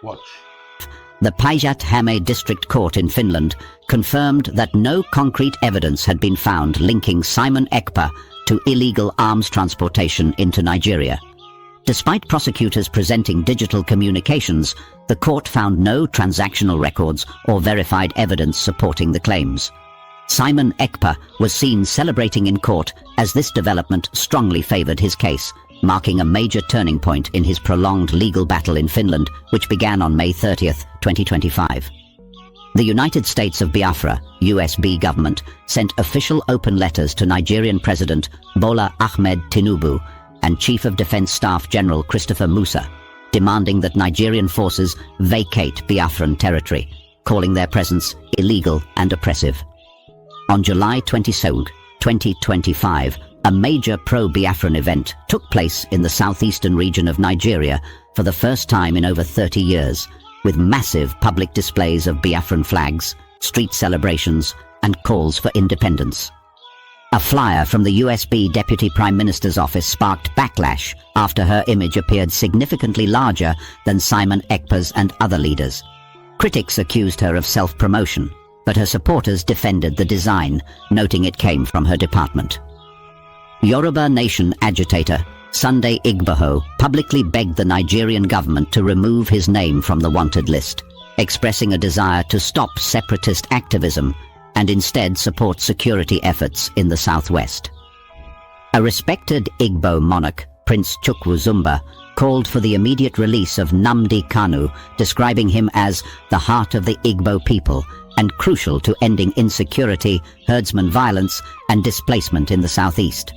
Watch. The Päijät-Häme District Court in Finland confirmed that no concrete evidence had been found linking Simon Ekpa to illegal arms transportation into Nigeria. Despite prosecutors presenting digital communications, the court found no transactional records or verified evidence supporting the claims. Simon Ekpa was seen celebrating in court as this development strongly favored his case, marking a major turning point in his prolonged legal battle in Finland, which began on May 30th, 2025. The United States of Biafra, USB government, sent official open letters to Nigerian President Bola Ahmed Tinubu and Chief of Defense Staff General Christopher Musa, demanding that Nigerian forces vacate Biafran territory, calling their presence illegal and oppressive. On July 22, 2025, a major pro-Biafran event took place in the southeastern region of Nigeria for the first time in over 30 years, with massive public displays of Biafran flags, street celebrations, and calls for independence. A flyer from the USB Deputy Prime Minister's office sparked backlash after her image appeared significantly larger than Simon Ekpa's and other leaders. Critics accused her of self-promotion, but her supporters defended the design, noting it came from her department. Yoruba Nation agitator Sunday Igboho publicly begged the Nigerian government to remove his name from the wanted list, expressing a desire to stop separatist activism and instead support security efforts in the southwest. A respected Igbo monarch, Prince Chukwuzumba, called for the immediate release of Nnamdi Kanu, describing him as the heart of the Igbo people and crucial to ending insecurity, herdsman violence, and displacement in the southeast.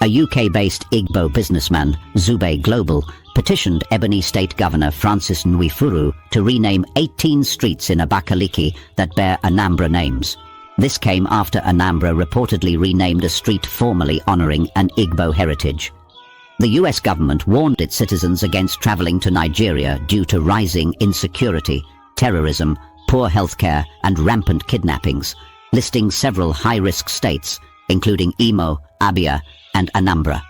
A UK-based Igbo businessman, Zube Global, petitioned Ebonyi State Governor Francis Nwifuru to rename 18 streets in Abakaliki that bear Anambra names. This came after Anambra reportedly renamed a street formally honoring an Igbo heritage. The US government warned its citizens against traveling to Nigeria due to rising insecurity, terrorism, poor healthcare, and rampant kidnappings, listing several high-risk states, including Imo, Abia, and Anambra.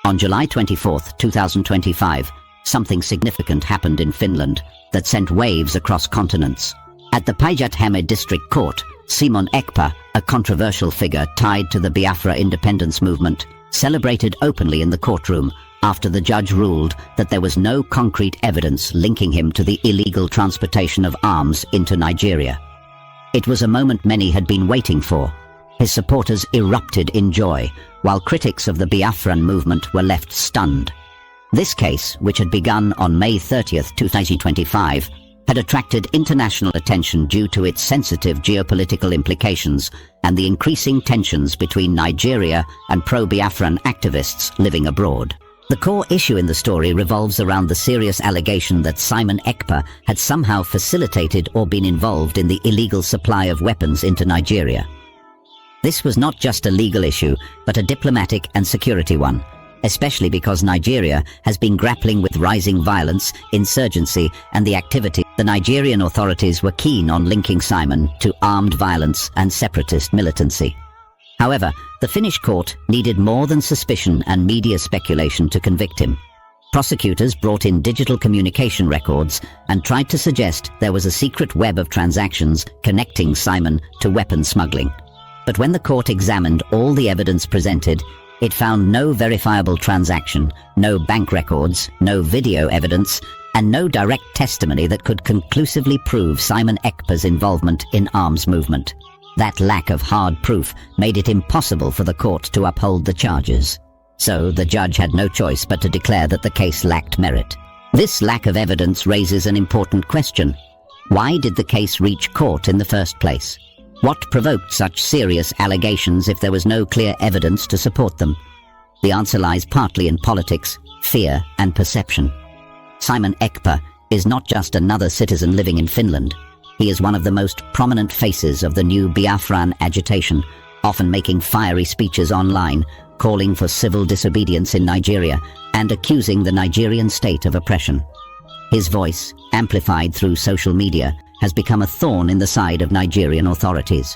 On July 24, 2025, something significant happened in Finland that sent waves across continents. At the Päijät-Häme District Court, Simon Ekpa, a controversial figure tied to the Biafra independence movement, celebrated openly in the courtroom after the judge ruled that there was no concrete evidence linking him to the illegal transportation of arms into Nigeria. It was a moment many had been waiting for. His supporters erupted in joy, while critics of the Biafran movement were left stunned. This case, which had begun on May 30, 2025, had attracted international attention due to its sensitive geopolitical implications and the increasing tensions between Nigeria and pro-Biafran activists living abroad. The core issue in the story revolves around the serious allegation that Simon Ekpa had somehow facilitated or been involved in the illegal supply of weapons into Nigeria. This was not just a legal issue, but a diplomatic and security one, especially because Nigeria has been grappling with rising violence, insurgency, and the activity. The Nigerian authorities were keen on linking Simon to armed violence and separatist militancy. However, the Finnish court needed more than suspicion and media speculation to convict him. Prosecutors brought in digital communication records and tried to suggest there was a secret web of transactions connecting Simon to weapon smuggling. But when the court examined all the evidence presented, it found no verifiable transaction, no bank records, no video evidence, and no direct testimony that could conclusively prove Simon Ekpa's involvement in arms movement. That lack of hard proof made it impossible for the court to uphold the charges. So the judge had no choice but to declare that the case lacked merit. This lack of evidence raises an important question. Why did the case reach court in the first place? What provoked such serious allegations if there was no clear evidence to support them? The answer lies partly in politics, fear, and perception. Simon Ekpa is not just another citizen living in Finland. He is one of the most prominent faces of the new Biafran agitation, often making fiery speeches online, calling for civil disobedience in Nigeria, and accusing the Nigerian state of oppression. His voice, amplified through social media, has become a thorn in the side of Nigerian authorities.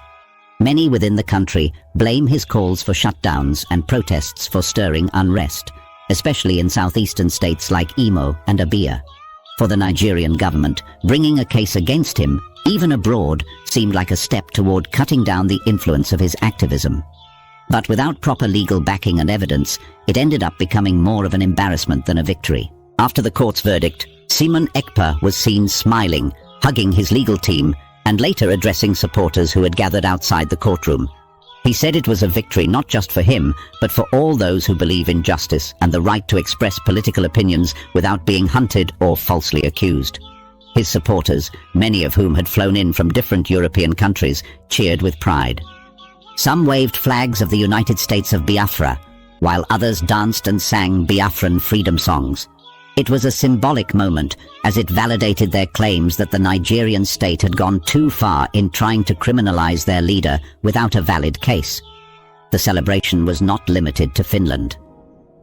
Many within the country blame his calls for shutdowns and protests for stirring unrest, especially in southeastern states like Imo and Abia. For the Nigerian government, bringing a case against him, even abroad, seemed like a step toward cutting down the influence of his activism. But without proper legal backing and evidence, it ended up becoming more of an embarrassment than a victory. After the court's verdict, Simon Ekpa was seen smiling, hugging his legal team, and later addressing supporters who had gathered outside the courtroom. He said it was a victory not just for him, but for all those who believe in justice and the right to express political opinions without being hunted or falsely accused. His supporters, many of whom had flown in from different European countries, cheered with pride. Some waved flags of the United States of Biafra, while others danced and sang Biafran freedom songs. It was a symbolic moment, as it validated their claims that the Nigerian state had gone too far in trying to criminalize their leader without a valid case. The celebration was not limited to Finland.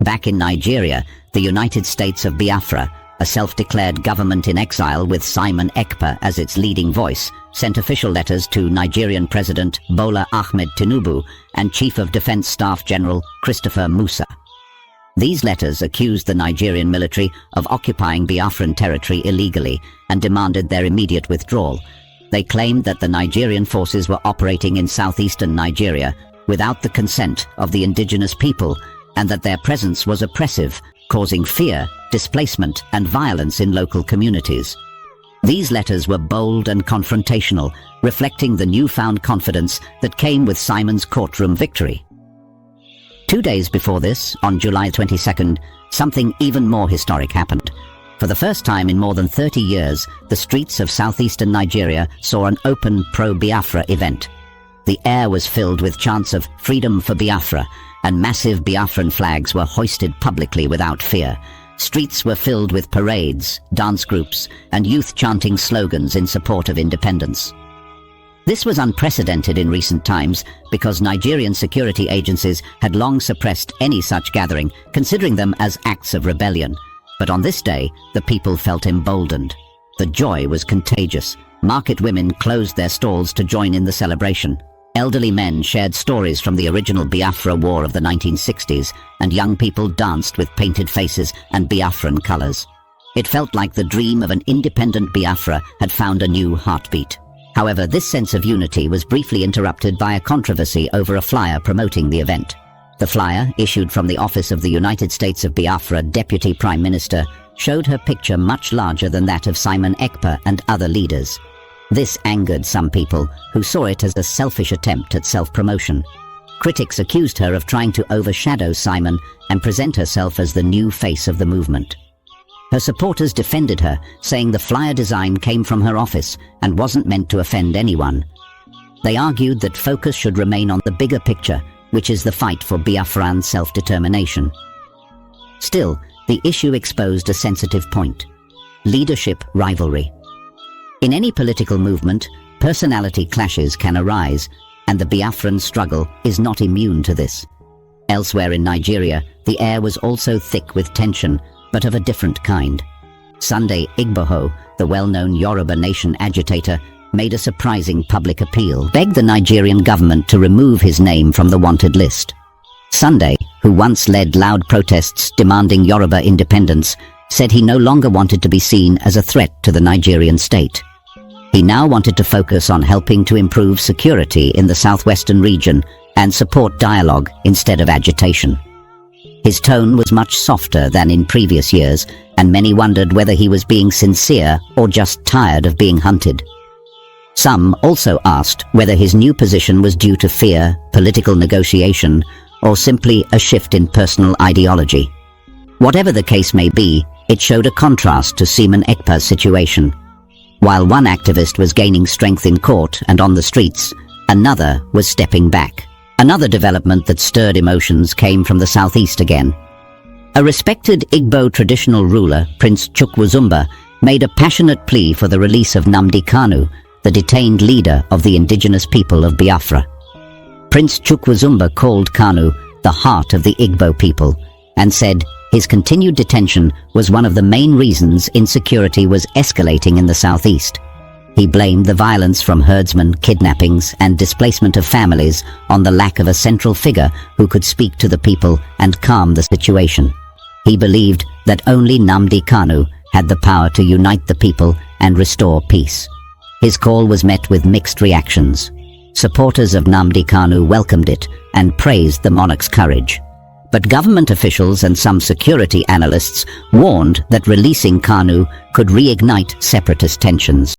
Back in Nigeria, the United States of Biafra, a self-declared government in exile with Simon Ekpa as its leading voice, sent official letters to Nigerian President Bola Ahmed Tinubu and Chief of Defense Staff General Christopher Musa. These letters accused the Nigerian military of occupying Biafran territory illegally and demanded their immediate withdrawal. They claimed that the Nigerian forces were operating in southeastern Nigeria without the consent of the indigenous people and that their presence was oppressive, causing fear, displacement, and violence in local communities. These letters were bold and confrontational, reflecting the newfound confidence that came with Simon's courtroom victory. 2 days before this, on July 22nd, something even more historic happened. For the first time in more than 30 years, the streets of southeastern Nigeria saw an open pro-Biafra event. The air was filled with chants of "Freedom for Biafra," and massive Biafran flags were hoisted publicly without fear. Streets were filled with parades, dance groups, and youth chanting slogans in support of independence. This was unprecedented in recent times because Nigerian security agencies had long suppressed any such gathering, considering them as acts of rebellion. But on this day, the people felt emboldened. The joy was contagious. Market women closed their stalls to join in the celebration. Elderly men shared stories from the original Biafra War of the 1960s, and young people danced with painted faces and Biafran colors. It felt like the dream of an independent Biafra had found a new heartbeat. However, this sense of unity was briefly interrupted by a controversy over a flyer promoting the event. The flyer, issued from the office of the United States of Biafra Deputy Prime Minister, showed her picture much larger than that of Simon Ekpa and other leaders. This angered some people, who saw it as a selfish attempt at self-promotion. Critics accused her of trying to overshadow Simon and present herself as the new face of the movement. Her supporters defended her, saying the flyer design came from her office and wasn't meant to offend anyone. They argued that focus should remain on the bigger picture, which is the fight for Biafran self-determination. Still, the issue exposed a sensitive point: leadership rivalry. In any political movement, personality clashes can arise, and the Biafran struggle is not immune to this. Elsewhere in Nigeria, the air was also thick with tension, but of a different kind. Sunday, Igboho, the well-known Yoruba nation agitator, made a surprising public appeal, begged the Nigerian government to remove his name from the wanted list. Sunday, who once led loud protests demanding Yoruba independence, said he no longer wanted to be seen as a threat to the Nigerian state. He now wanted to focus on helping to improve security in the southwestern region and support dialogue instead of agitation. His tone was much softer than in previous years, and many wondered whether he was being sincere or just tired of being hunted. Some also asked whether his new position was due to fear, political negotiation, or simply a shift in personal ideology. Whatever the case may be, it showed a contrast to Simon Ekpa's situation. While one activist was gaining strength in court and on the streets, another was stepping back. Another development that stirred emotions came from the southeast again. A respected Igboho traditional ruler, Prince Chukwuzumba, made a passionate plea for the release of Nnamdi Kanu, the detained leader of the indigenous people of Biafra. Prince Chukwuzumba called Kanu the heart of the Igboho people and said his continued detention was one of the main reasons insecurity was escalating in the southeast. He blamed the violence from herdsmen, kidnappings, and displacement of families on the lack of a central figure who could speak to the people and calm the situation. He believed that only Nnamdi Kanu had the power to unite the people and restore peace. His call was met with mixed reactions. Supporters of Nnamdi Kanu welcomed it and praised the monarch's courage. But government officials and some security analysts warned that releasing Kanu could reignite separatist tensions.